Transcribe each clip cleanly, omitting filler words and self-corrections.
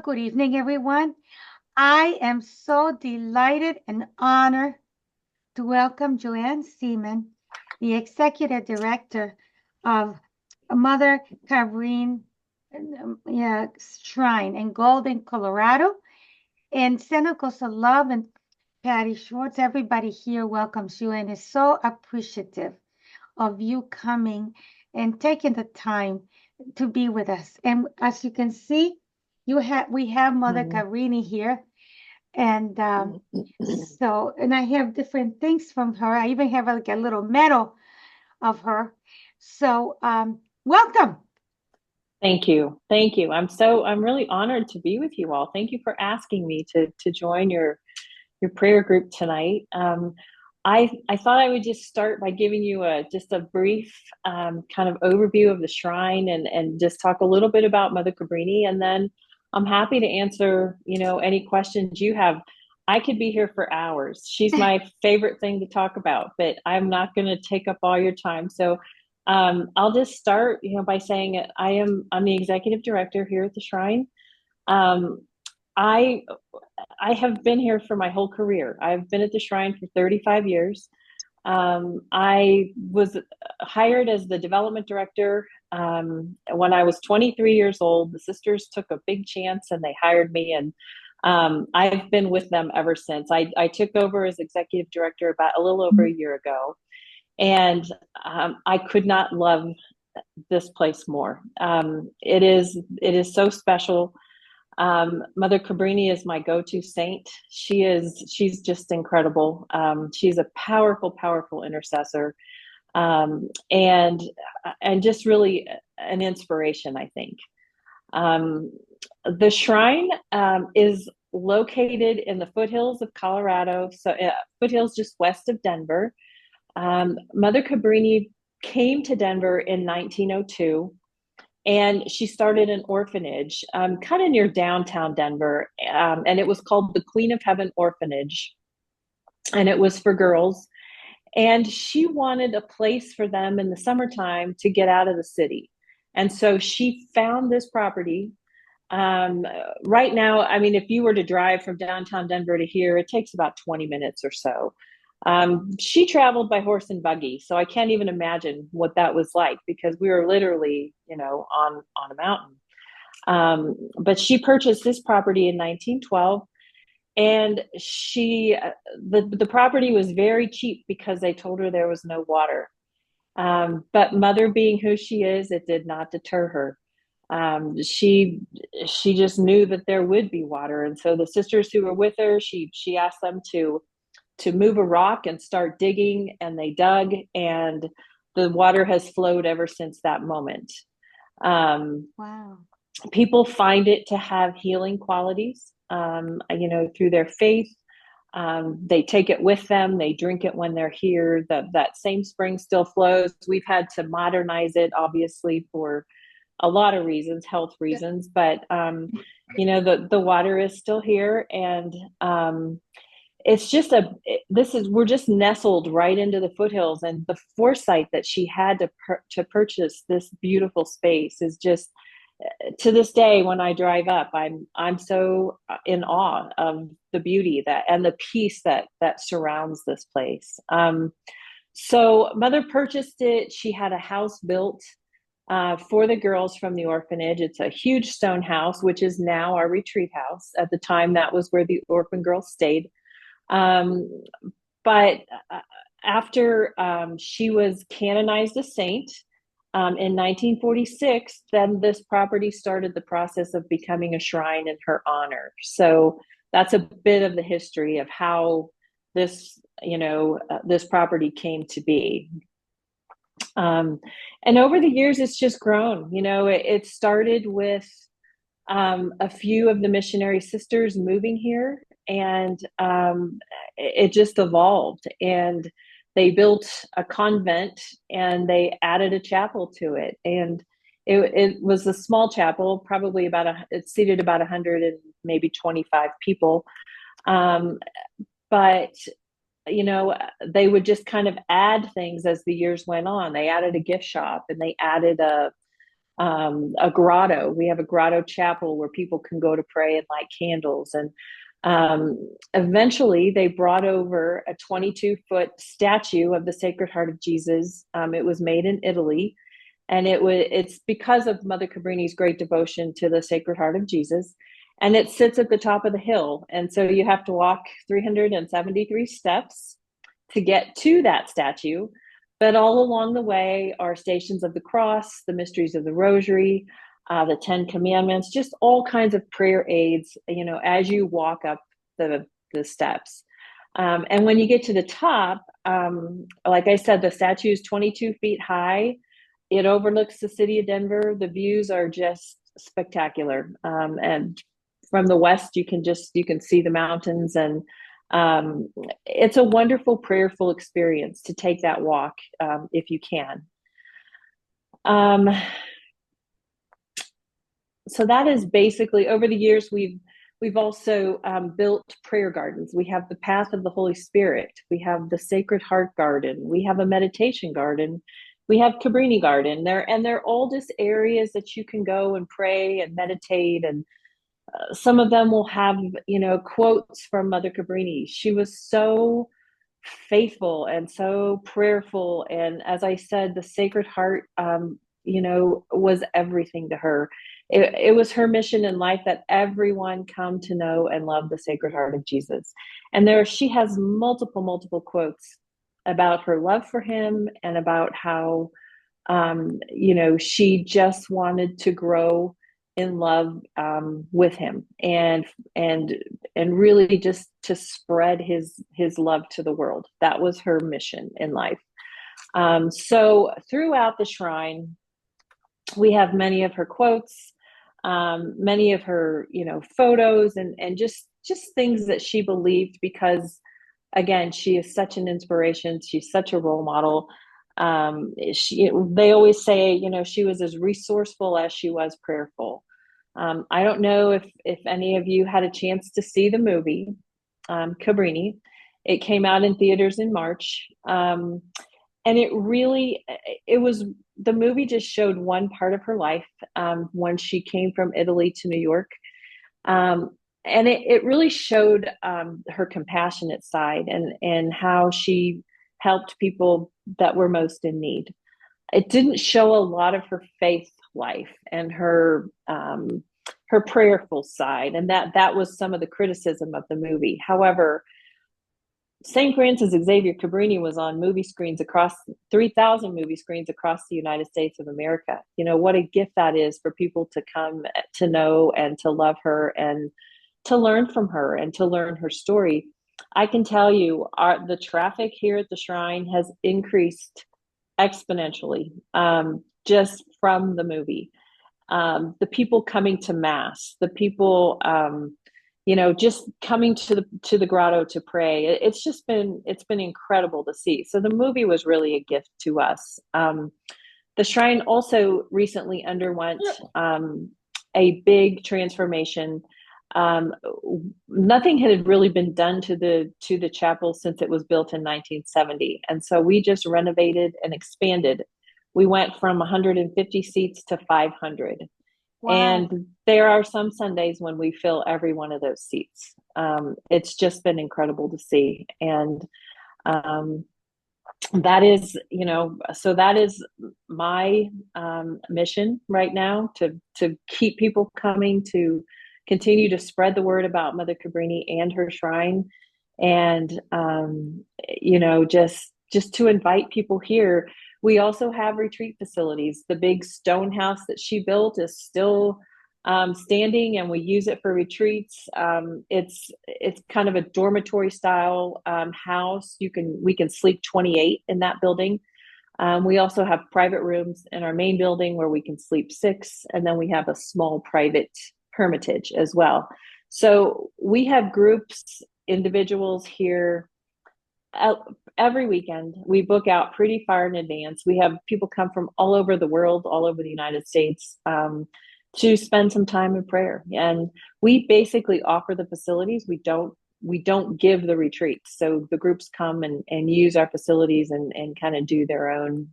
good evening, everyone. I am so delighted and honored to welcome JoAnn Seaman, the Executive Director of Mother Cabrini Shrine in Golden, Colorado. And send us a love and Patty Schwartz. Everybody here welcomes you and is so appreciative of you coming and taking the time to be with us. And as you can see, we have Mother Mhm. Cabrini here. And and I have different things from her. I even have like a little medal of her. So welcome. Thank you. Thank you. I'm really honored to be with you all. Thank you for asking me to join your prayer group tonight. I thought I would just start by giving you just a brief kind of overview of the shrine and just talk a little bit about Mother Cabrini, and then I'm happy to answer, any questions you have. I could be here for hours. She's my favorite thing to talk about, but I'm not going to take up all your time. So I'll just start, by saying I'm the executive director here at the shrine. Um, I I have been here for my whole career. I've been at the shrine for 35 years. I was hired as the development director when I was 23 years old. The sisters took a big chance and they hired me, and I've been with them ever since. I took over as executive director about a little over a year ago, and I could not love this place more. It is so special. Mother Cabrini is my go-to saint. She's just incredible. She's a powerful, powerful intercessor, and just really an inspiration, I think. Um, the shrine is located in the foothills of Colorado, so foothills just west of Denver. Mother Cabrini came to Denver in 1902, and she started an orphanage kind of near downtown Denver, and it was called the Queen of Heaven Orphanage, and it was for girls. And she wanted a place for them in the summertime to get out of the city. And so she found this property. Um, right now, I mean, if you were to drive from downtown Denver to here, it takes about 20 minutes or so. She traveled by horse and buggy, so I can't even imagine what that was like because we were literally, on a mountain. But she purchased this property in 1912, and the property was very cheap because they told her there was no water. But Mother, being who she is, it did not deter her. She just knew that there would be water, and so the sisters who were with her, she asked them to move a rock and start digging, and they dug, and the water has flowed ever since that moment. Um, Wow. People find it to have healing qualities, through their faith. They take it with them. They drink it when they're here. That same spring still flows. We've had to modernize it, obviously, for a lot of reasons, health reasons, but the water is still here, and it's just we're just nestled right into the foothills, and the foresight that she had to purchase this beautiful space is just, to this day when I drive up, I'm so in awe of the beauty that and the peace that surrounds this place. So Mother purchased it. She had a house built for the girls from the orphanage. It's a huge stone house, which is now our retreat house. At the time, that was where the orphan girls stayed. Um, but after she was canonized a saint in 1946, then this property started the process of becoming a shrine in her honor. So that's a bit of the history of how this property came to be. And over the years, it's just grown. It started with a few of the missionary sisters moving here, and it just evolved. And they built a convent, and they added a chapel to it. And it was a small chapel, probably it seated about 100 and maybe 25 people. But they would just kind of add things as the years went on. They added a gift shop, and they added a grotto. We have a grotto chapel where people can go to pray and light candles. And eventually they brought over a 22-foot statue of the Sacred Heart of Jesus. It was made in Italy. And it's because of Mother Cabrini's great devotion to the Sacred Heart of Jesus. And it sits at the top of the hill. And so you have to walk 373 steps to get to that statue. But all along the way are Stations of the Cross, the Mysteries of the Rosary, the Ten Commandments, just all kinds of prayer aids, as you walk up the steps. And when you get to the top, like I said, the statue is 22 feet high. It overlooks the city of Denver. The views are just spectacular. And from the west, you can see the mountains, and it's a wonderful prayerful experience to take that walk if you can. So that is basically, over the years, we've also built prayer gardens. We have the Path of the Holy Spirit. We have the Sacred Heart Garden. We have a meditation garden. We have Cabrini Garden. They're all just areas that you can go and pray and meditate. And some of them will have, quotes from Mother Cabrini. She was so faithful and so prayerful. And as I said, the Sacred Heart, was everything to her. It was her mission in life that everyone come to know and love the Sacred Heart of Jesus. And she has multiple quotes about her love for him and about how, she just wanted to grow in love with him and really just to spread his love to the world. That was her mission in life. So throughout the shrine, we have many of her quotes, many of her, photos, and just things that she believed, because again, she is such an inspiration. She's such a role model. They always say, she was as resourceful as she was prayerful. I don't know if any of you had a chance to see the movie, Cabrini. It came out in theaters in March. And the movie just showed one part of her life when she came from Italy to New York. And it really showed her compassionate side and how she helped people that were most in need. It didn't show a lot of her faith life and her prayerful side, and that was some of the criticism of the movie. However, St. Francis Xavier Cabrini was on 3,000 movie screens across the United States of America. What a gift that is for people to come to know and to love her and to learn from her and to learn her story. I can tell you the traffic here at the shrine has increased exponentially just from the movie. The people coming to mass, the people, just coming to the grotto to pray. It's been incredible to see. So the movie was really a gift to us. The shrine also recently underwent a big transformation. Nothing had really been done to the chapel since it was built in 1970. And so we just renovated and expanded. We went from 150 seats to 500. Wow. And there are some Sundays when we fill every one of those seats. It's just been incredible to see. And that is, so that is my mission right now, to keep people coming, to continue to spread the word about Mother Cabrini and her shrine. And, just to invite people here. We also have retreat facilities. The big stone house that she built is still standing, and we use it for retreats. It's kind of a dormitory style house. We can sleep 28 in that building. We also have private rooms in our main building where we can sleep 6, and then we have a small private hermitage as well. So we have groups, individuals here every weekend. We book out pretty far in advance. We have people come from all over the world, all over the United States, to spend some time in prayer. And we basically offer the facilities. We don't give the retreats. So the groups come and use our facilities and kind of do their own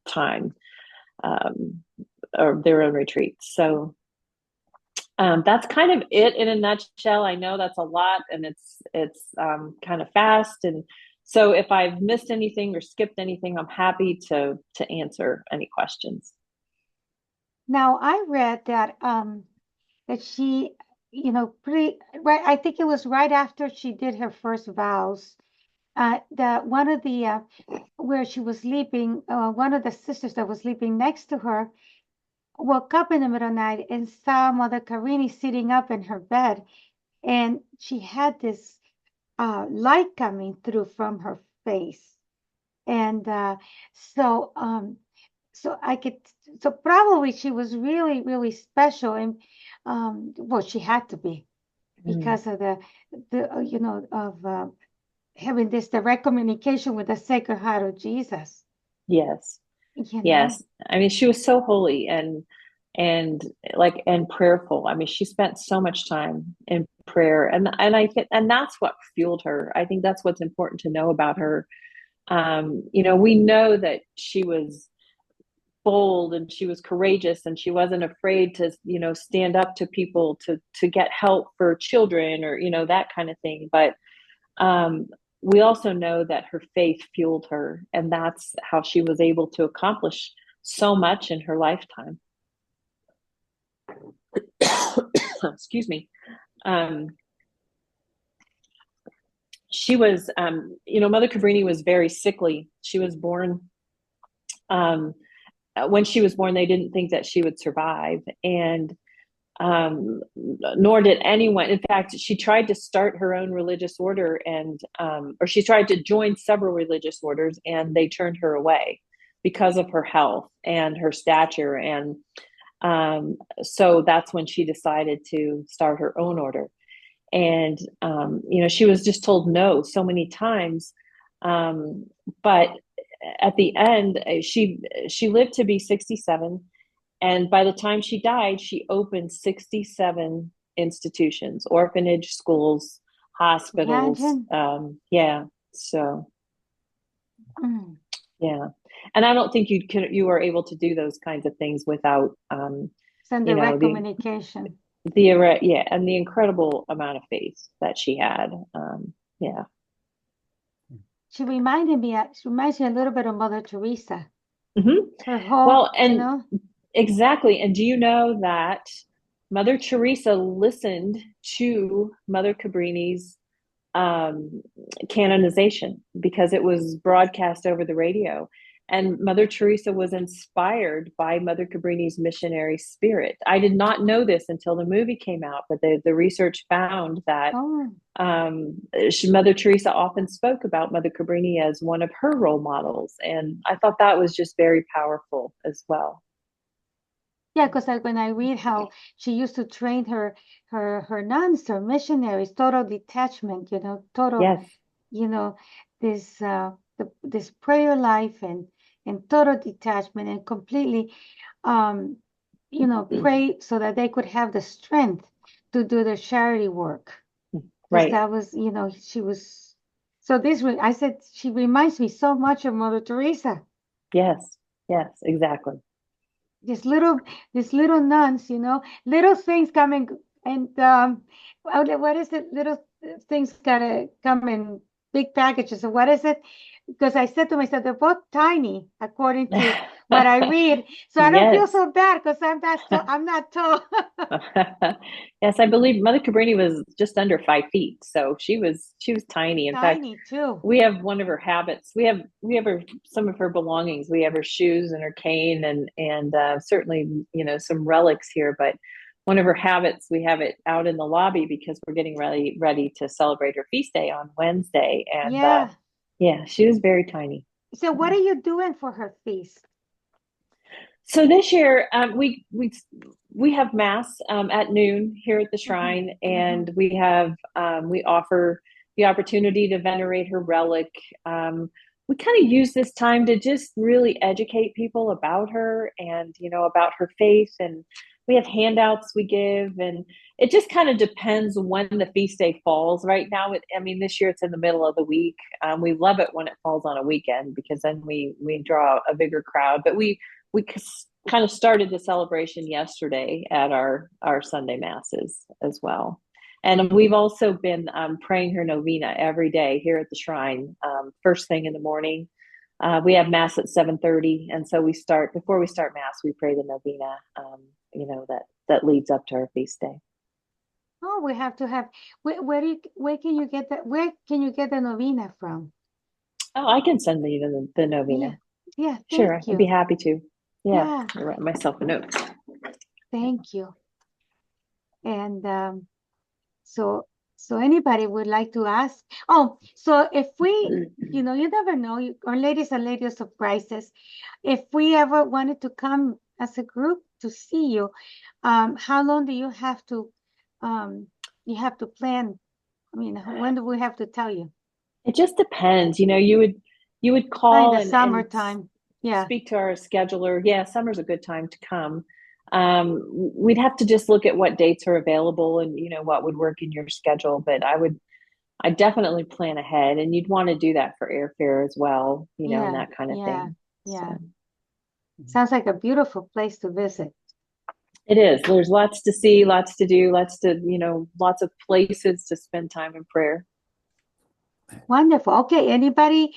time. um, or their own retreats. So that's kind of it in a nutshell. I know that's a lot, and it's kind of fast. And so if I've missed anything or skipped anything, I'm happy to answer any questions. Now I read that she, pretty right. I think it was right after she did her first vows. That one of the where she was sleeping, one of the sisters that was sleeping next to her woke up in the middle of the night and saw Mother Cabrini sitting up in her bed, and she had this light coming through from her face, and so I could, so probably she was really, really special, and well, she had to be Mm. because of of having this direct communication with the Sacred Heart of Jesus, Yes. you know. Yes. I mean, she was so holy and like and prayerful. I mean, she spent so much time in prayer, and I think and that's what fueled her. I think that's what's important to know about her. We know that she was bold and she was courageous and she wasn't afraid to, stand up to people to get help for children or, that kind of thing. But um, we also know that her faith fueled her, and that's how she was able to accomplish so much in her lifetime. Excuse me. Um, she was, Mother Cabrini was very sickly. She was born. Um, when she was born, they didn't think that she would survive, and nor did anyone. In fact, she tried to start her own religious order, and or she tried to join several religious orders, and they turned her away because of her health and her stature. And so that's when she decided to start her own order. And she was just told no so many times. Um, but at the end, she lived to be 67, and by the time she died, she opened 67 institutions, orphanage, schools, hospitals. Imagine. Yeah. So, Mm. yeah. And I don't think you were able to do those kinds of things without, Send you know, direct the, communication. yeah. And the incredible amount of faith that she had. Yeah. She reminds me a little bit of Mother Teresa. Hmm. Her whole, Well, and exactly. And do you know that Mother Teresa listened to Mother Cabrini's um, canonization because it was broadcast over the radio. And Mother Teresa was inspired by Mother Cabrini's missionary spirit. I did not know this until the movie came out, but the research found that oh, Mother Teresa often spoke about Mother Cabrini as one of her role models. And I thought that was just very powerful as well. yeah, because like when I read how she used to train her nuns, her missionaries, total detachment, total, Yes. you know, this this prayer life and total detachment and completely um, pray so that they could have the strength to do their charity work. Because Right. that was, she was so I said she reminds me so much of Mother Teresa. Yes. Yes, exactly. These little these little nuns, little things coming and what is it? Little things gotta come in big packages. So what is it? Because I said to myself, they're both tiny according to what I read. So I don't feel Yes. so bad because I'm not tall. Yes, I believe Mother Cabrini was just under 5 feet, so she was tiny. In fact, Tiny too. we have one of her habits. We have some of her belongings. We have her shoes and her cane, and certainly some relics here. But one of her habits, we have it out in the lobby because we're getting ready to celebrate her feast day on Wednesday. And Yeah. yeah, she was very tiny. So what are you doing for her feast? So this year, we have mass at noon here at the Hmm. shrine, Hmm. and we offer the opportunity to venerate her relic. We kind of use this time to just really educate people about her and about her faith, and we have handouts we give, and it just kind of depends when the feast day falls. Right now, I mean, this year it's in the middle of the week. We love it when it falls on a weekend because then we draw a bigger crowd, but we kind of started the celebration yesterday at our Sunday masses as well. And we've also been praying her novena every day here at the shrine. First thing in the morning, we have mass at 7:30, and so before we start mass, we pray the novena. That leads up to our feast day. Oh, we have to have. Where can you get that? Where can you get the novena from? Oh, I can send you the novena. Yeah. Sure, Thank I'd be you. happy to. Yeah, Yeah, I'll write myself a note. thank you. And so anybody would like to ask? Oh, so if we, you never know, our ladies and ladies surprises. If we ever wanted to come as a group to see you, how long do you have to plan? I mean, when do we have to tell you? It just depends. You would In call the and summertime. Yeah. speak to our scheduler. Yeah, summer's a good time to come. We'd have to just look at what dates are available and what would work in your schedule. But I definitely plan ahead, and you'd want to do that for airfare as well, and Yeah. that kind of Yeah. thing. Yeah. So Sounds like a beautiful place to visit. it is. There's lots to see, lots to do, lots of places to spend time in prayer. Wonderful. Okay. Anybody